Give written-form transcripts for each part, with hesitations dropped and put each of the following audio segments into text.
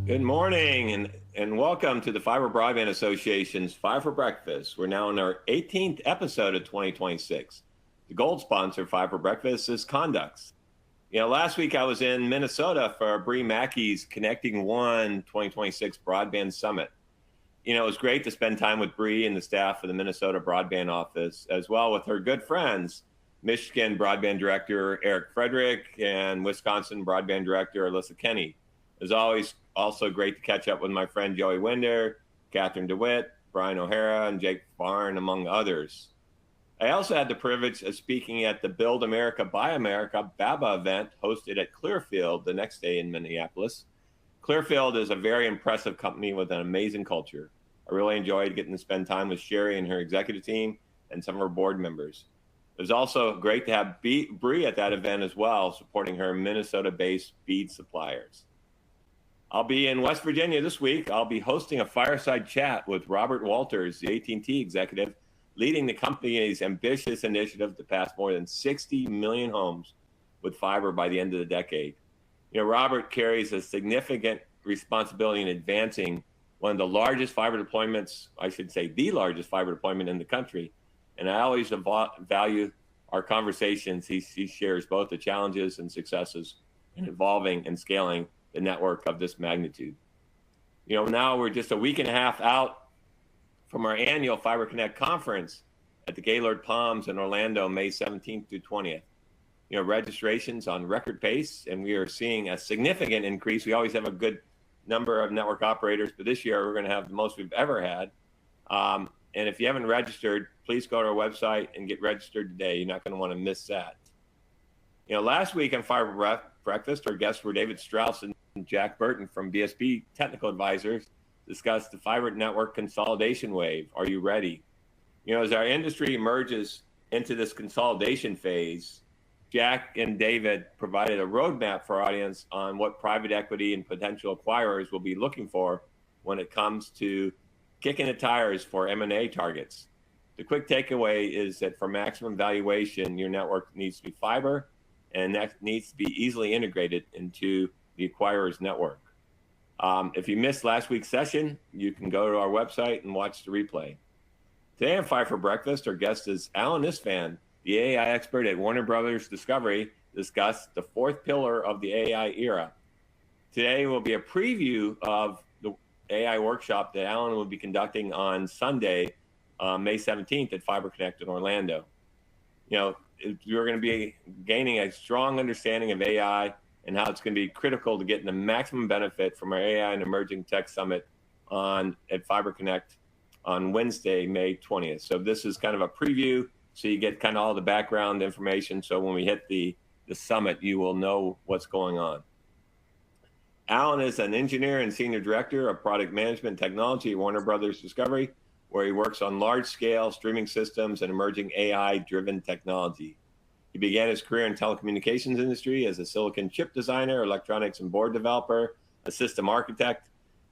Good morning and welcome to the Fiber Broadband Association's Five for Breakfast. We're now in our 18th episode of 2026. The gold sponsor of Five for Breakfast is Conducts. Last week I was in Minnesota for Bree Mackey's Connecting One 2026 Broadband Summit. It was great to spend time with Bree and the staff of the Minnesota Broadband Office, as well with her good friends, Michigan Broadband Director Eric Frederick and Wisconsin Broadband Director Alyssa Kenny. As always, also great to catch up with my friend Joey Winder, Catherine DeWitt, Brian O'Hara, and Jake Barn, among others. I also had the privilege of speaking at the Build America, Buy America BABA event hosted at Clearfield the next day in Minneapolis. Clearfield is a very impressive company with an amazing culture. I really enjoyed getting to spend time with Sherry and her executive team and some of her board members. It was also great to have Bree at that event as well, supporting her Minnesota-based bead suppliers. I'll be in West Virginia this week. I'll be hosting a fireside chat with Robert Walters, the AT&T executive, leading the company's ambitious initiative to pass more than 60 million homes with fiber by the end of the decade. Robert carries a significant responsibility in advancing one of the largest fiber deployments, I should say the largest fiber deployment in the country. And I always value our conversations. He shares both the challenges and successes in evolving and scaling the network of this magnitude. Now we're just a week and a half out from our annual Fiber Connect conference at the Gaylord Palms in Orlando, May 17th through 20th. Registration's on record pace, and we are seeing a significant increase. We always have a good number of network operators, but this year we're going to have the most we've ever had. And if you haven't registered, please go to our website and get registered today. You're not going to want to miss that. Last week on Fiber Breakfast, our guests were David Strauss and Jack Burton from BSB Technical Advisors, discussed the fiber network consolidation wave. Are you ready? As our industry emerges into this consolidation phase, Jack and David provided a roadmap for our audience on what private equity and potential acquirers will be looking for when it comes to kicking the tires for M&A targets. The quick takeaway is that for maximum valuation, your network needs to be fiber, and that needs to be easily integrated into the acquirer's network. If you missed last week's session, you can go to our website and watch the replay. Today on Five for Breakfast, our guest is Allan Isfan, the AI expert at Warner Brothers Discovery, discuss the fourth pillar of the AI era. Today will be a preview of the AI workshop that Allan will be conducting on Sunday, May 17th at Fiber Connect in Orlando. You're going to be gaining a strong understanding of AI and how it's going to be critical to getting the maximum benefit from our AI and Emerging Tech Summit at Fiber Connect on Wednesday, May 20th. So this is kind of a preview, so you get kind of all the background information. So when we hit the summit, you will know what's going on. Allan is an engineer and senior director of product management technology at Warner Brothers Discovery, where he works on large-scale streaming systems and emerging AI-driven technology. He began his career in telecommunications industry as a silicon chip designer, electronics and board developer, a system architect.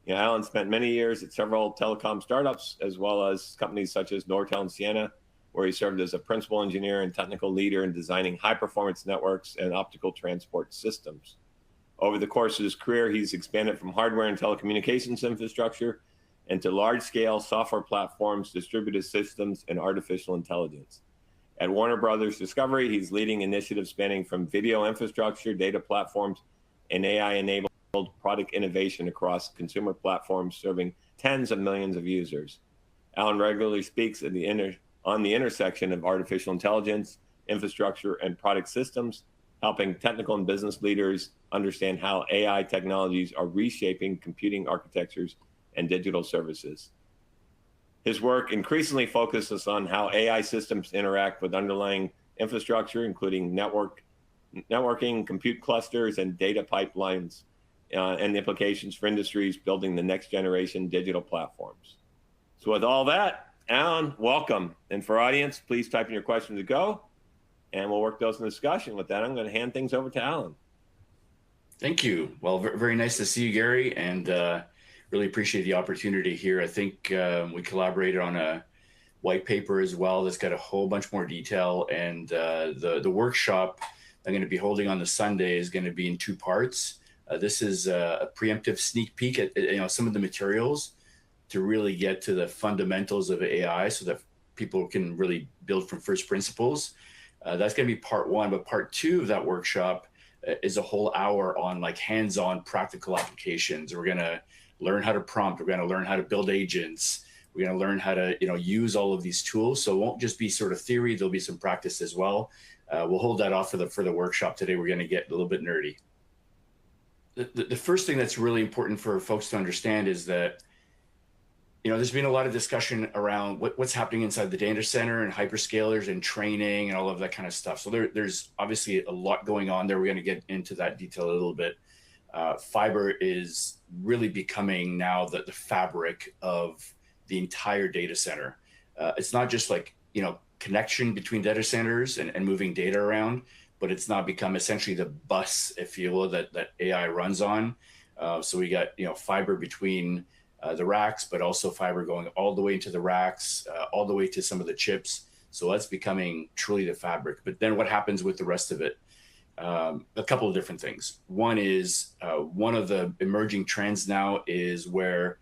Allan spent many years at several telecom startups, as well as companies such as Nortel and Ciena, where he served as a principal engineer and technical leader in designing high-performance networks and optical transport systems. Over the course of his career, he's expanded from hardware and telecommunications infrastructure into large-scale software platforms, distributed systems, and artificial intelligence. At Warner Brothers Discovery, he's leading initiatives spanning from video infrastructure, data platforms, and AI-enabled product innovation across consumer platforms serving tens of millions of users. Allan regularly speaks on the intersection of artificial intelligence, infrastructure, and product systems, helping technical and business leaders understand how AI technologies are reshaping computing architectures and digital services. His work increasingly focuses on how AI systems interact with underlying infrastructure, including networking, compute clusters, and data pipelines, and the implications for industries building the next generation digital platforms. So with all that, Allan, welcome. And for audience, please type in your questions to go, and we'll work those in discussion. With that, I'm going to hand things over to Allan. Thank you. Well, very nice to see you, Gary, and really appreciate the opportunity here. I think we collaborated on a white paper as well that's got a whole bunch more detail, and the workshop I'm going to be holding on the Sunday is going to be in two parts. This is a preemptive sneak peek at some of the materials to really get to the fundamentals of AI so that people can really build from first principles. That's going to be part one, but part two of that workshop is a whole hour on like hands-on practical applications. We're going to learn how to prompt. We're going to learn how to build agents. We're going to learn how to use all of these tools. So it won't just be sort of theory. There'll be some practice as well. We'll hold that off for the workshop today. We're going to get a little bit nerdy. The first thing that's really important for folks to understand is that there's been a lot of discussion around what's happening inside the data center and hyperscalers and training and all of that kind of stuff. So there's obviously a lot going on there. We're going to get into that detail a little bit. Fiber is really becoming now the fabric of the entire data center. It's not just like, connection between data centers and moving data around, but it's now become essentially the bus, if you will, that AI runs on. So we got, fiber between the racks, but also fiber going all the way into the racks, all the way to some of the chips. So that's becoming truly the fabric. But then what happens with the rest of it? A couple of different things. One is one of the emerging trends now is where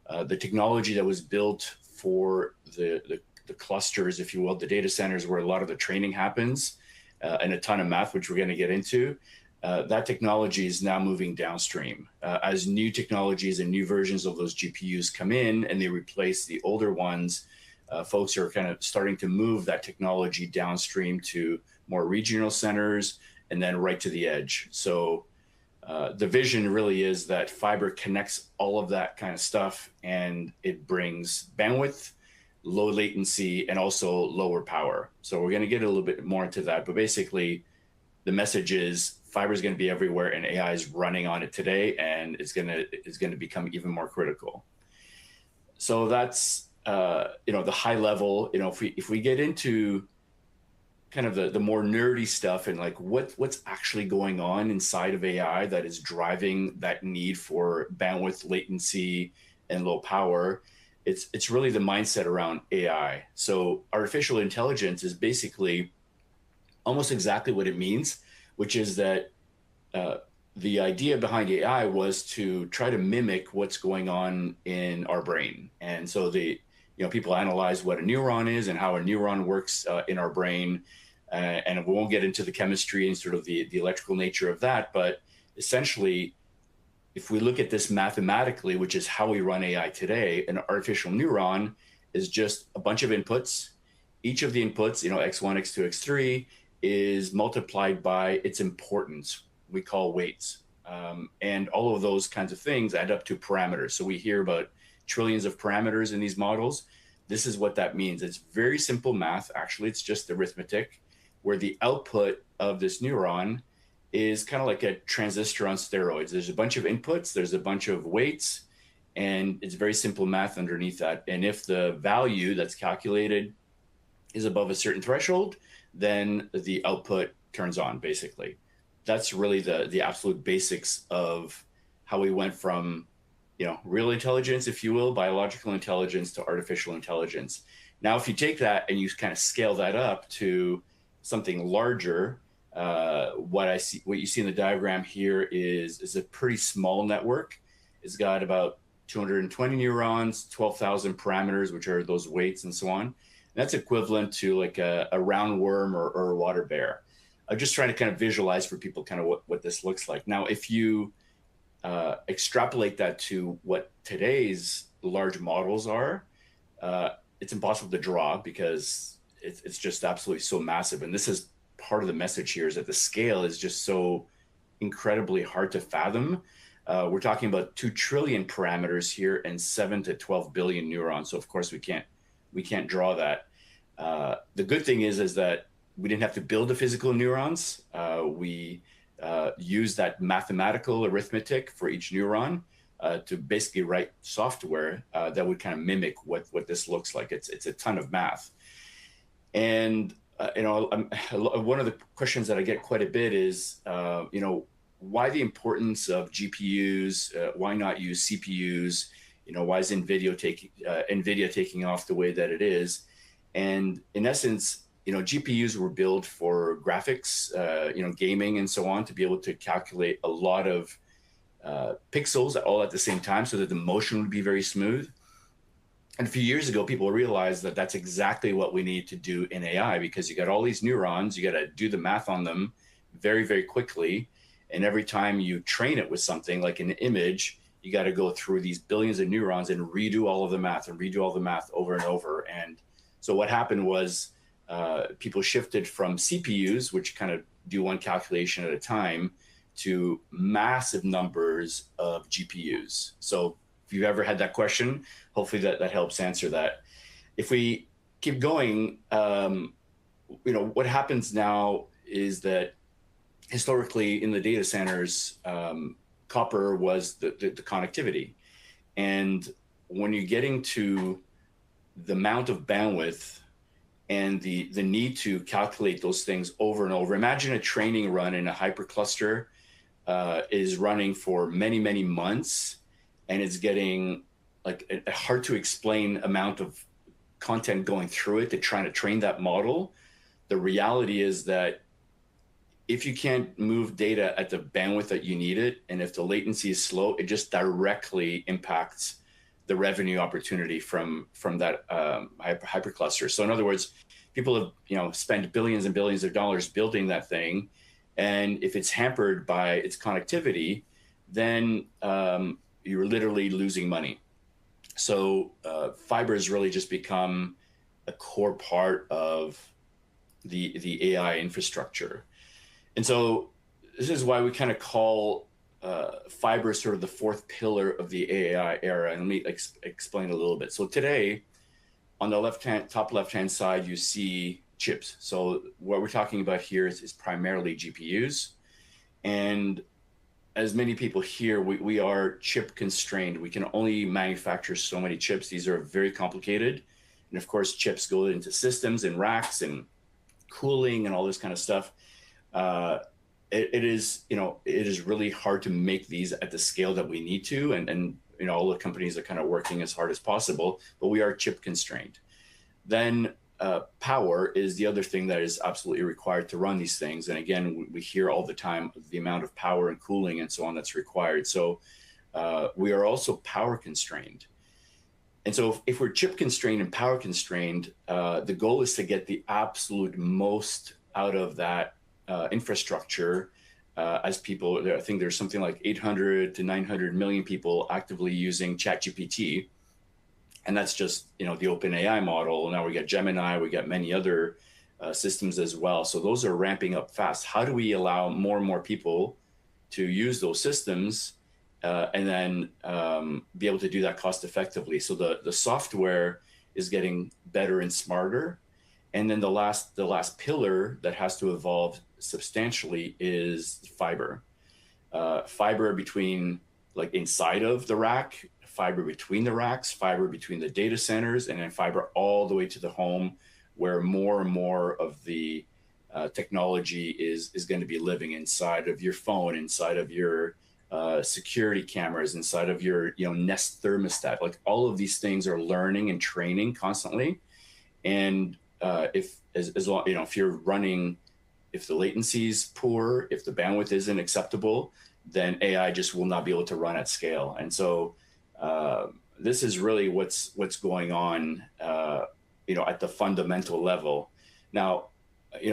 the technology that was built for the clusters, if you will, the data centers where a lot of the training happens and a ton of math, which we're going to get into. That technology is now moving downstream as new technologies and new versions of those GPUs come in and they replace the older ones. Folks are kind of starting to move that technology downstream to more regional centers and then right to the edge. So the vision really is that fiber connects all of that kind of stuff and it brings bandwidth, low latency, and also lower power. So we're going to get a little bit more into that. But basically, the message is fiber is going to be everywhere, and AI is running on it today, and it's going to become even more critical. So that's the high level. If we get into kind of the more nerdy stuff and like what's actually going on inside of AI that is driving that need for bandwidth, latency, and low power, it's really the mindset around AI. So artificial intelligence is basically almost exactly what it means, which is that the idea behind AI was to try to mimic what's going on in our brain. And so people analyze what a neuron is and how a neuron works in our brain. And we won't get into the chemistry and sort of the electrical nature of that. But essentially, if we look at this mathematically, which is how we run AI today, an artificial neuron is just a bunch of inputs. Each of the inputs, X1, X2, X3, is multiplied by its importance, we call weights. And all of those kinds of things add up to parameters. So we hear about trillions of parameters in these models. This is what that means. It's very simple math. Actually, it's just arithmetic, where the output of this neuron is kind of like a transistor on steroids. There's a bunch of inputs, there's a bunch of weights, and it's very simple math underneath that. And if the value that's calculated is above a certain threshold, then the output turns on, basically. That's really the absolute basics of how we went from, real intelligence, if you will, biological intelligence to artificial intelligence. Now, if you take that and you kind of scale that up to something larger, what you see in the diagram here is a pretty small network. It's got about 220 neurons, 12,000 parameters, which are those weights and so on. And that's equivalent to like a roundworm or a water bear. I'm just trying to kind of visualize for people kind of what this looks like. Now, if you extrapolate that to what today's large models are, it's impossible to draw because it's just absolutely so massive. And this is part of the message here, is that the scale is just so incredibly hard to fathom. We're talking about 2 trillion parameters here and 7 to 12 billion neurons. So of course we can't draw that. The good thing is that we didn't have to build the physical neurons. We use that mathematical arithmetic for each neuron to basically write software that would kind of mimic what this looks like. It's a ton of math. And one of the questions that I get quite a bit is, why the importance of GPUs? Why not use CPUs? Why is NVIDIA taking off the way that it is? And in essence, GPUs were built for graphics, gaming and so on, to be able to calculate a lot of pixels all at the same time so that the motion would be very smooth. And a few years ago, people realized that that's exactly what we need to do in AI, because you got all these neurons, you got to do the math on them very, very quickly. And every time you train it with something like an image, you got to go through these billions of neurons and redo all of the math over and over. And so what happened was people shifted from CPUs, which kind of do one calculation at a time, to massive numbers of GPUs. So if you've ever had that question, hopefully that helps answer that. If we keep going, what happens now is that historically in the data centers, copper was the connectivity. And when you're getting to the amount of bandwidth and the need to calculate those things over and over, imagine a training run in a hypercluster is running for many, many months, and it's getting like a hard to explain amount of content going through it to try to train that model. The reality is that if you can't move data at the bandwidth that you need it, and if the latency is slow, it just directly impacts the revenue opportunity from that hypercluster. So in other words, people have spent billions and billions of dollars building that thing, and if it's hampered by its connectivity, then you're literally losing money. So fiber has really just become a core part of the AI infrastructure. And so this is why we kind of call fiber sort of the fourth pillar of the AI era. And let me explain a little bit. So today, on the top left-hand side, you see chips. So what we're talking about here is primarily GPUs. And as many people here, we are chip constrained. We can only manufacture so many chips. These are very complicated. And of course, chips go into systems and racks and cooling and all this kind of stuff. It is really hard to make these at the scale that we need to. And all the companies are kind of working as hard as possible, but we are chip constrained. Then power is the other thing that is absolutely required to run these things. And again, we hear all the time the amount of power and cooling and so on that's required. So we are also power constrained. And so if we're chip constrained and power constrained, the goal is to get the absolute most out of that infrastructure as people. I think there's something like 800 to 900 million people actively using ChatGPT. And that's just, the OpenAI model. Now we got Gemini, we got many other systems as well. So those are ramping up fast. How do we allow more and more people to use those systems and then be able to do that cost effectively? So the software is getting better and smarter. And then the last pillar that has to evolve substantially is fiber. Fiber between, like inside of the rack, fiber between the racks, fiber between the data centers, and then fiber all the way to the home, where more and more of the technology is going to be living inside of your phone, inside of your security cameras, inside of your Nest thermostat. Like all of these things are learning and training constantly. And if you're running, if the latency is poor, if the bandwidth isn't acceptable, then AI just will not be able to run at scale. And so this is really what's going on, at the fundamental level. Now,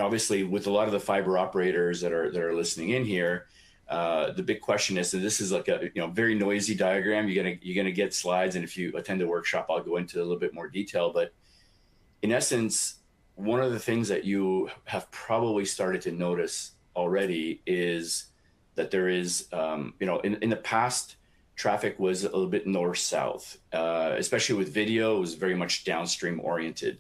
obviously, with a lot of the fiber operators that are listening in here, the big question is, so this is like a very noisy diagram. You're gonna get slides, and if you attend a workshop, I'll go into a little bit more detail. But in essence, one of the things that you have probably started to notice already is that there is, in the past, traffic was a little bit north-south, especially with video. It was very much downstream oriented.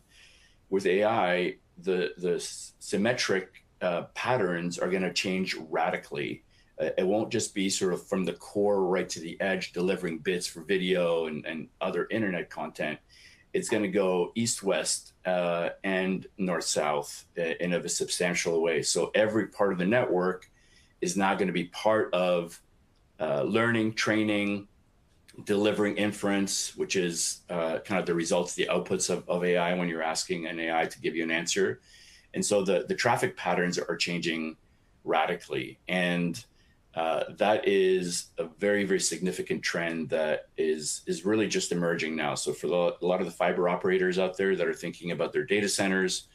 With AI, the symmetric patterns are going to change radically. It won't just be sort of from the core right to the edge, delivering bits for video and other internet content. It's going to go east-west and north-south in a substantial way. So every part of the network is now going to be part of learning, training, delivering inference, which is kind of the results, the outputs of AI when you're asking an AI to give you an answer. And so the traffic patterns are changing radically. And That is a very, very significant trend that is really just emerging now. So for a lot of the fiber operators out there that are thinking about their data centers,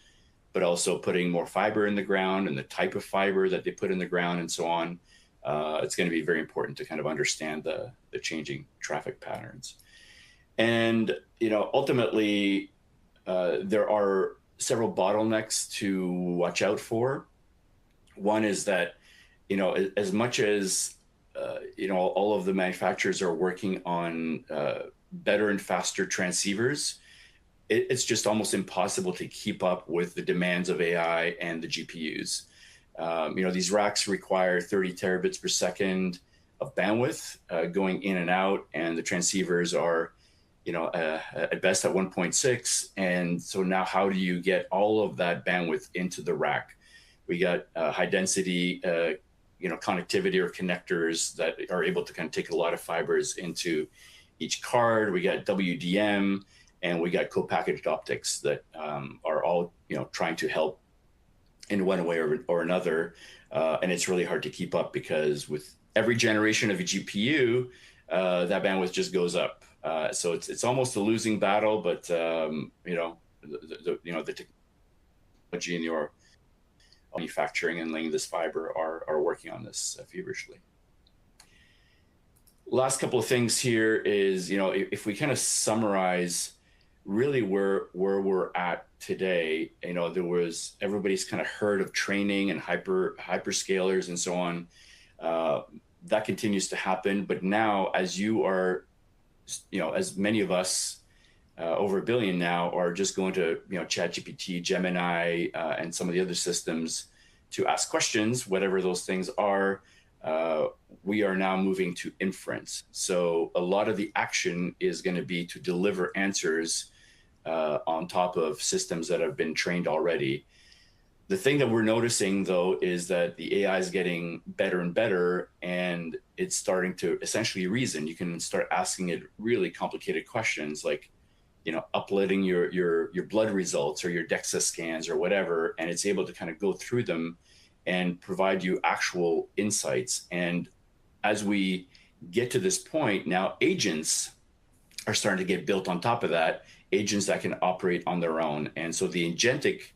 but also putting more fiber in the ground and the type of fiber that they put in the ground and so on, it's going to be very important to kind of understand the changing traffic patterns. And ultimately, there are several bottlenecks to watch out for. One is that as much as all of the manufacturers are working on better and faster transceivers, it's just almost impossible to keep up with the demands of AI and the GPUs. These racks require 30 terabits per second of bandwidth going in and out, and the transceivers are at best at 1.6. And so now how do you get all of that bandwidth into the rack? We got high density connectivity or connectors that are able to kind of take a lot of fibers into each card. We got WDM, and we got co-packaged optics that are all trying to help in one way or another. And it's really hard to keep up because with every generation of a GPU, that bandwidth just goes up. So it's almost a losing battle, but the technology in your manufacturing and laying this fiber are working on this feverishly. Last couple of things here is, if we kind of summarize really where we're at today, everybody's kind of heard of training and hyperscalers and so on. That continues to happen, but now as you are, as many of us, over 1 billion now, are just going to ChatGPT, Gemini, and some of the other systems to ask questions, whatever those things are. We are now moving to inference. So a lot of the action is going to be to deliver answers on top of systems that have been trained already. The thing that we're noticing, though, is that the AI is getting better and better, and it's starting to essentially reason. You can start asking it really complicated questions like, uploading your blood results or your DEXA scans or whatever, and it's able to kind of go through them and provide you actual insights. And as we get to this point, now agents are starting to get built on top of that, agents that can operate on their own. And so the agentic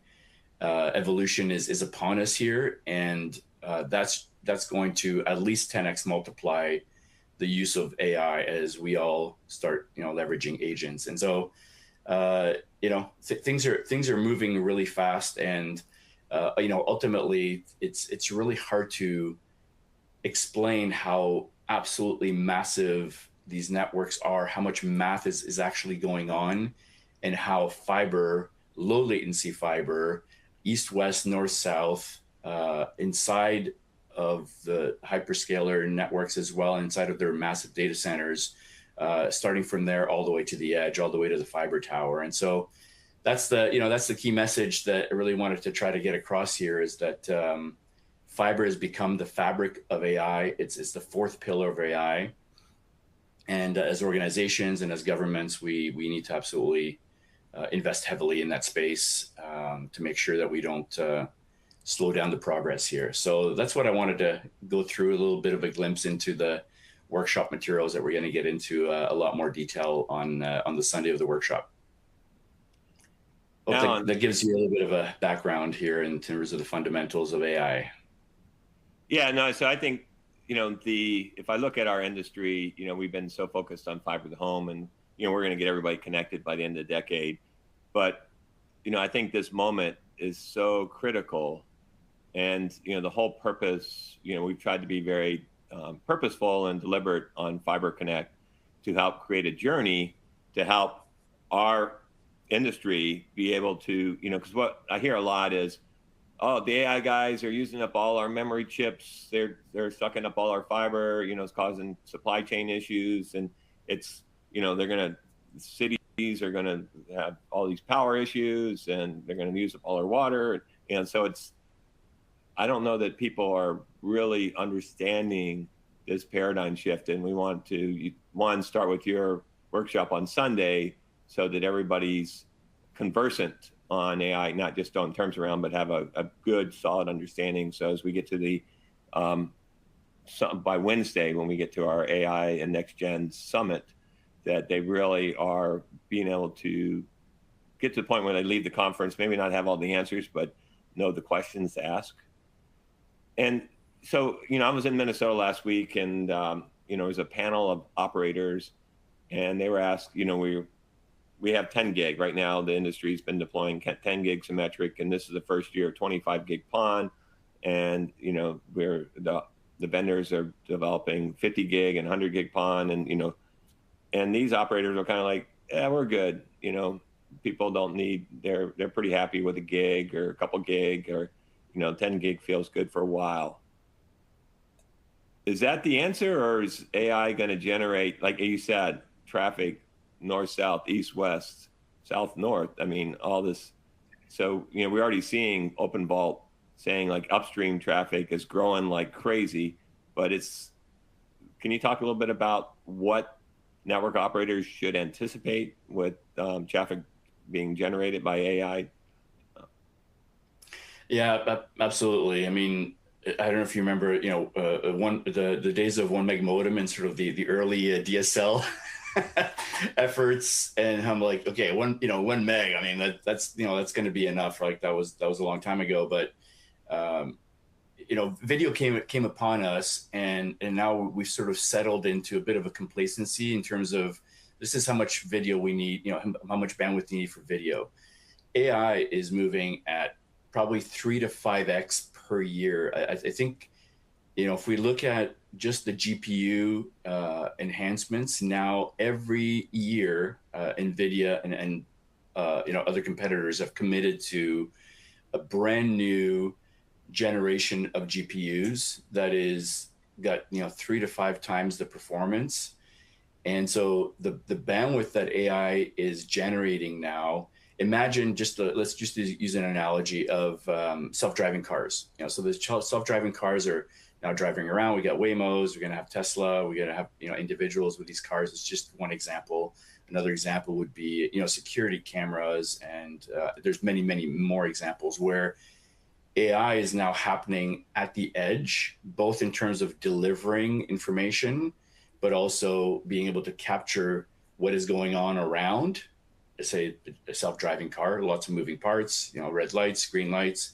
evolution is upon us here, and that's going to at least 10x multiply the use of AI as we all start leveraging agents. And so things are moving really fast, and ultimately it's really hard to explain how absolutely massive these networks are, how much math is actually going on, and how fiber, low latency fiber, east, west, north, south, inside of the hyperscaler networks as well, inside of their massive data centers, starting from there all the way to the edge, all the way to the fiber tower. And so that's the key message that I really wanted to try to get across here, is that fiber has become the fabric of AI. It's the fourth pillar of AI. And as organizations and as governments, we need to absolutely invest heavily in that space to make sure that we don't slow down the progress here. So that's what I wanted to go through, a little bit of a glimpse into the workshop materials that we're going to get into a lot more detail on the Sunday of the workshop. Hope that gives you a little bit of a background here in terms of the fundamentals of AI. Yeah, no, so I think, if I look at our industry, we've been so focused on fiber to the home, and, we're going to get everybody connected by the end of the decade. But, I think this moment is so critical. And, the whole purpose, we've tried to be very purposeful and deliberate on Fiber Connect to help create a journey to help our industry be able to, because what I hear a lot is, oh, the AI guys are using up all our memory chips. They're sucking up all our fiber, it's causing supply chain issues. And it's, cities are going to have all these power issues, and they're going to use up all our water. And so I don't know that people are really understanding this paradigm shift. And we want to, start with your workshop on Sunday so that everybody's conversant on AI, not just on terms around, but have a good, solid understanding. So as we get to the by Wednesday when we get to our AI and Next Gen Summit, that they really are being able to get to the point where they leave the conference, maybe not have all the answers, but know the questions to ask. And so, I was in Minnesota last week, and, there was a panel of operators, and they were asked, we have 10 gig right now. The industry's been deploying 10 gig symmetric, and this is the first year of 25 gig PON. And, the vendors are developing 50 gig and 100 gig PON. And these operators are kind of like, yeah, we're good. People don't need, they're pretty happy with a gig or a couple gig, or, 10 gig feels good for a while. Is that the answer, or is AI going to generate, like you said, traffic north, south, east, west, south, north? I mean, all this. So, we're already seeing Open Vault saying like upstream traffic is growing like crazy, but can you talk a little bit about what network operators should anticipate with traffic being generated by AI? Yeah, absolutely. I mean, I don't know if you remember, the days of 1 meg modem and sort of the early DSL efforts, and I'm like, okay, 1 meg. I mean, that's going to be enough. Like that was a long time ago, but video came upon us, and now we've sort of settled into a bit of a complacency in terms of this is how much video we need, how much bandwidth you need for video. AI is moving at probably 3 to 5x per year. I think, if we look at just the GPU enhancements, now every year, NVIDIA and other competitors have committed to a brand new generation of GPUs that is got 3 to 5 times the performance. And so the bandwidth that AI is generating now, imagine let's just use an analogy of self-driving cars. So the self-driving cars are now driving around. We got Waymos, we're going to have Tesla, we're going to have individuals with these cars. It's just one example. Another example would be security cameras, and there's many more examples where AI is now happening at the edge, both in terms of delivering information, but also being able to capture what is going on around, say, a self-driving car, lots of moving parts, red lights, green lights.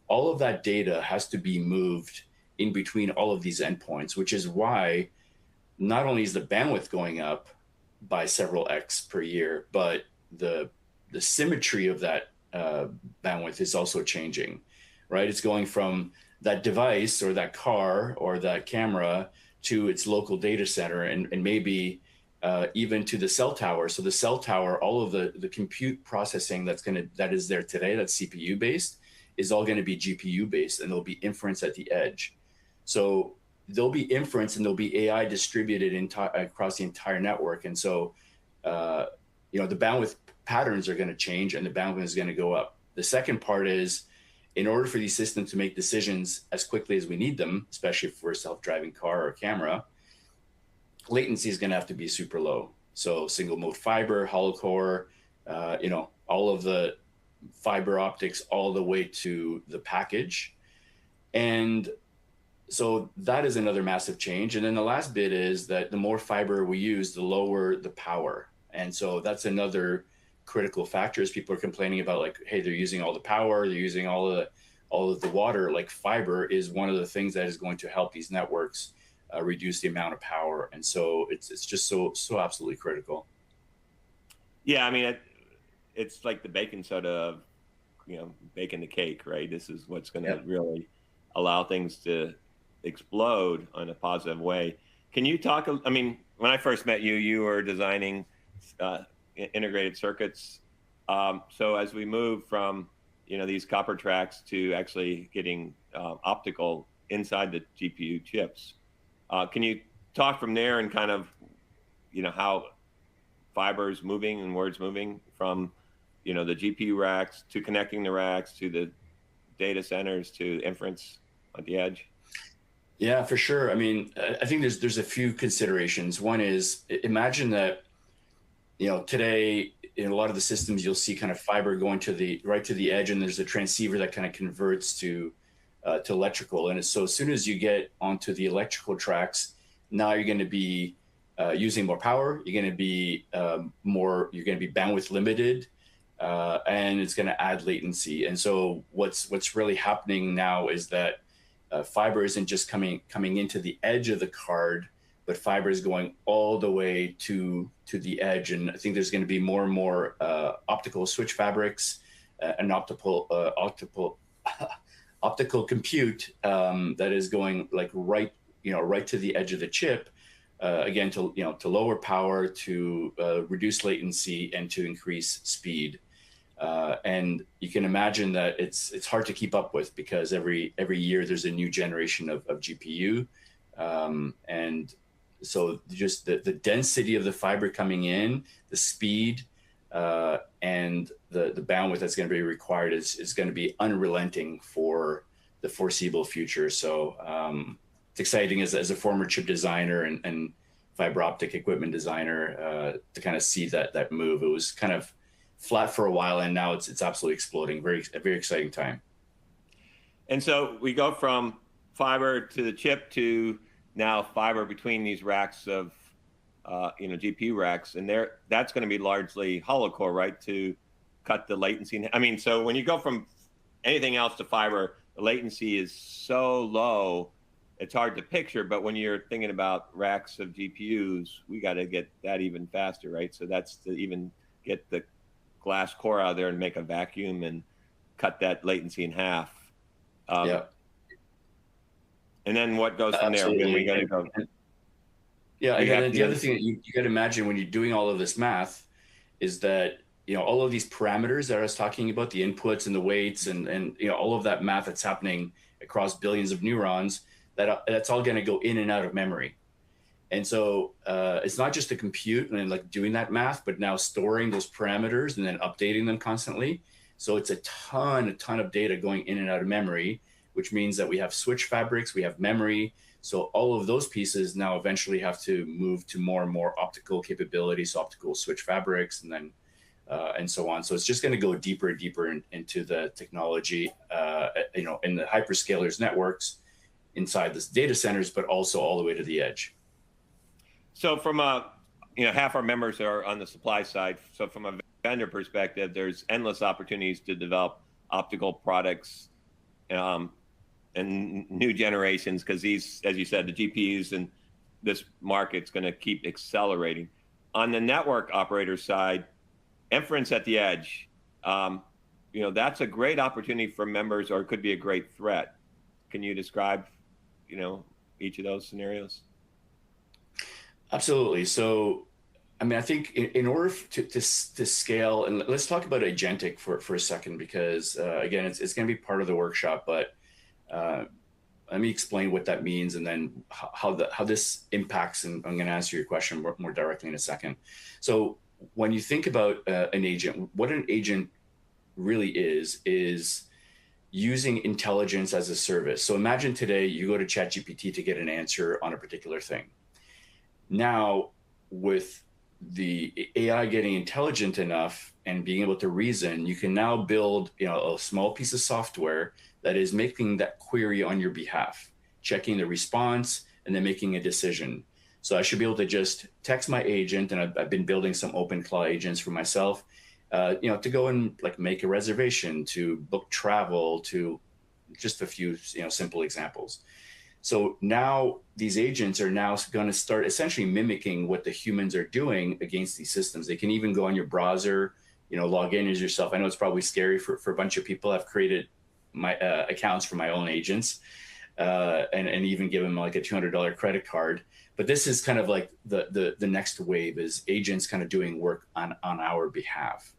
All of that data has to be moved in between all of these endpoints, which is why not only is the bandwidth going up by several X per year, but the symmetry of that bandwidth is also changing, right? It's going from that device or that car or that camera to its local data center, and maybe even to the cell tower. So the cell tower, all of the compute processing that is there today, that's CPU based, is all going to be GPU based, and there'll be inference at the edge. So there'll be inference and there'll be AI distributed across the entire network. And so, the bandwidth patterns are going to change, and the bandwidth is going to go up. The second part is, in order for these systems to make decisions as quickly as we need them, especially for a self-driving car or camera, latency is going to have to be super low. So single mode fiber, hollow core, all of the fiber optics all the way to the package. And so that is another massive change. And then the last bit is that the more fiber we use, the lower the power. And so that's another critical factor, is people are complaining about, like, hey, they're using all the power, they're using all of the water. Like, fiber is one of the things that is going to help these networks reduce the amount of power. And so it's just so absolutely critical. Yeah, I mean, it's like the baking soda of, baking the cake, right? This is what's going to really allow things to explode in a positive way. Can you talk, I mean, when I first met you, you were designing integrated circuits. So as we move from, these copper tracks to actually getting optical inside the GPU chips, can you talk from there and kind of, how fiber is moving and where it's moving from, the GPU racks to connecting the racks to the data centers to inference at the edge? Yeah, for sure. I mean, I think there's a few considerations. One is, imagine that, today in a lot of the systems, you'll see kind of fiber going right to the edge, and there's a transceiver that kind of converts to to electrical. And so as soon as you get onto the electrical tracks, now you're going to be using more power. You're going to be you're going to be bandwidth limited, and it's going to add latency. And so what's really happening now is that fiber isn't just coming into the edge of the card, but fiber is going all the way to the edge. And I think there's going to be more and more optical switch fabrics and optical compute that is going like right to the edge of the chip, again to lower power, to reduce latency, and to increase speed. And you can imagine that it's hard to keep up with, because every year there's a new generation of GPU, and so just the density of the fiber coming in, the speed, and the bandwidth that's going to be required is going to be unrelenting for the foreseeable future. So it's exciting as a former chip designer and fiber optic equipment designer to kind of see that move. It was kind of flat for a while, and now it's absolutely exploding. A very exciting time. And so we go from fiber to the chip to now fiber between these racks of GPU racks, and that's going to be largely hollow core, right, to cut the latency. I mean, so when you go from anything else to fiber, the latency is so low, it's hard to picture. But when you're thinking about racks of GPUs, we got to get that even faster, right? So that's to even get the glass core out there and make a vacuum and cut that latency in half. Yeah. And then what goes from Absolutely. there? We got to go. Yeah, and the other thing that you got to imagine when you're doing all of this math is that all of these parameters that I was talking about, the inputs and the weights, and all of that math that's happening across billions of neurons, that's all going to go in and out of memory. And so it's not just the compute and like doing that math, but now storing those parameters and then updating them constantly. So it's a ton of data going in and out of memory, which means that we have switch fabrics, we have memory. So all of those pieces now eventually have to move to more and more optical capabilities, so optical switch fabrics, and then and so on. So it's just going to go deeper and deeper into the technology, in the hyperscalers networks inside the data centers, but also all the way to the edge. So from half our members are on the supply side. So from a vendor perspective, there's endless opportunities to develop optical products and new generations, because these, as you said, the GPUs and this market's going to keep accelerating. On the network operator side, inference at the edge, that's a great opportunity for members, or it could be a great threat. Can you describe, each of those scenarios? Absolutely. So, I mean, I think in order to scale, and let's talk about agentic for a second, because again, it's going to be part of the workshop, but let me explain what that means, and then how this impacts, and I'm going to answer your question more directly in a second. So when you think about an agent, what an agent really is using intelligence as a service. So imagine today you go to ChatGPT to get an answer on a particular thing. Now, with the AI getting intelligent enough and being able to reason, you can now build a small piece of software that is making that query on your behalf, checking the response, and then making a decision. So I should be able to just text my agent, and I've been building some OpenClaw agents for myself, to go and make a reservation, to book travel, to just a few simple examples. So now these agents are now going to start essentially mimicking what the humans are doing against these systems. They can even go on your browser, log in as yourself. I know it's probably scary for a bunch of people. I've created my accounts for my own agents, and even give them like a $200 credit card. But this is kind of like the next wave, is agents kind of doing work on our behalf.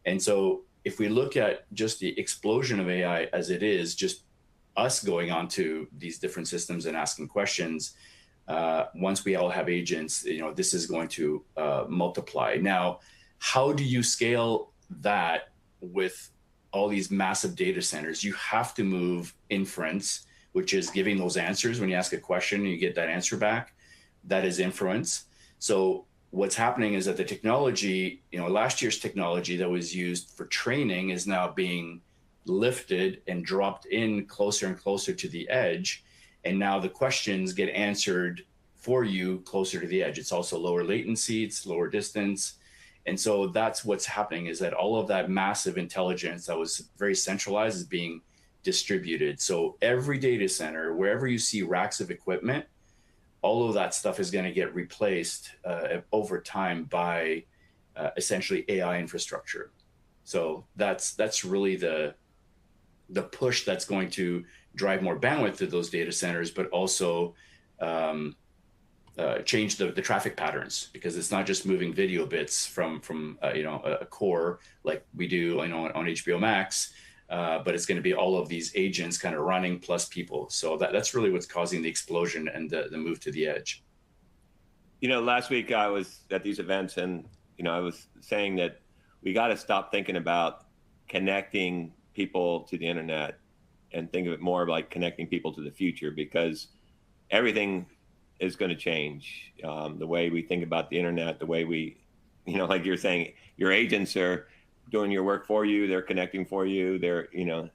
And so if we look at just the explosion of AI as it is, just us going onto these different systems and asking questions, once we all have agents, this is going to multiply. Now, how do you scale that with all these massive data centers? You have to move inference, which is giving those answers. When you ask a question and you get that answer back, that is inference. So what's happening is that the technology, last year's technology that was used for training is now being lifted and dropped in closer and closer to the edge. And now the questions get answered for you closer to the edge. It's also lower latency, it's lower distance. And so that's what's happening, is that all of that massive intelligence that was very centralized is being distributed. So every data center, wherever you see racks of equipment, all of that stuff is going to get replaced over time by essentially AI infrastructure. So that's really the push that's going to drive more bandwidth to those data centers, but also change the traffic patterns, because it's not just moving video bits from a core like we do on HBO Max, but it's going to be all of these agents kind of running plus people. So that's really what's causing the explosion and the move to the edge. Last week I was at these events, and I was saying that we got to stop thinking about connecting people to the internet and think of it more like connecting people to the future, because everything is going to change. The way we think about the internet, the way we, like you're saying, your agents are doing your work for you, they're connecting for you, they're,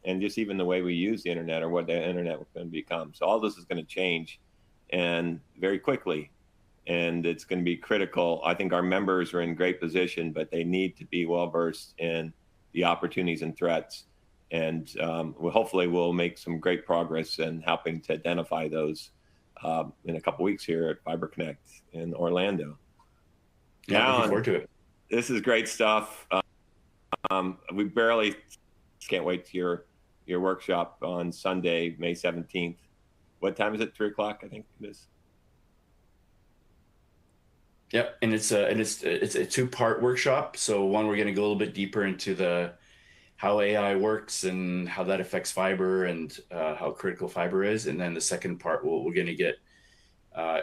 and just even the way we use the internet or what the internet is going to become. So all this is going to change, and very quickly. And it's going to be critical. I think our members are in great position, but they need to be well versed in the opportunities and threats. And hopefully we'll make some great progress in helping to identify those in a couple weeks here at Fiber Connect in Orlando. Yeah, looking forward to it. This is great stuff. We barely can't wait to your workshop on Sunday, May 17th. What time is it? 3 o'clock, I think it is. Yep, and it's a two-part workshop. So one, we're going to go a little bit deeper into how AI works and how that affects fiber, and how critical fiber is. And then the second part, we're going to get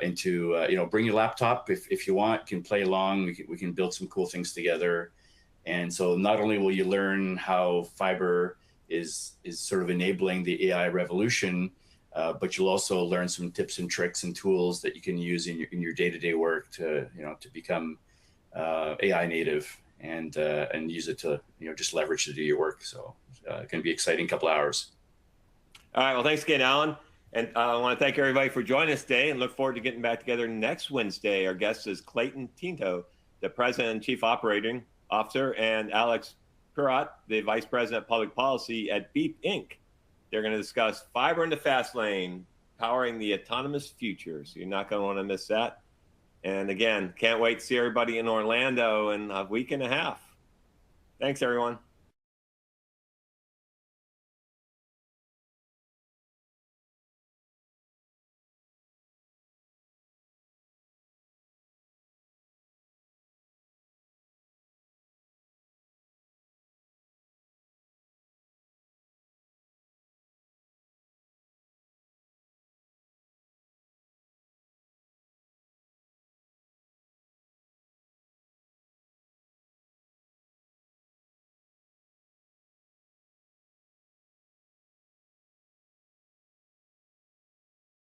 into bring your laptop if you want, can play along. We can build some cool things together. And so not only will you learn how fiber is sort of enabling the AI revolution, but you'll also learn some tips and tricks and tools that you can use in your day-to-day work to become AI native and use it to just leverage to do your work. So it's going to be an exciting couple hours. All right. Well, thanks again, Allan. And I want to thank everybody for joining us today, and look forward to getting back together next Wednesday. Our guest is Clayton Tinto, the President and Chief Operating Officer, and Alex Pirat, the Vice President of Public Policy at Beep Inc. They're going to discuss fiber in the fast lane, powering the autonomous future. So you're not going to want to miss that. And again, can't wait to see everybody in Orlando in a week and a half. Thanks, everyone.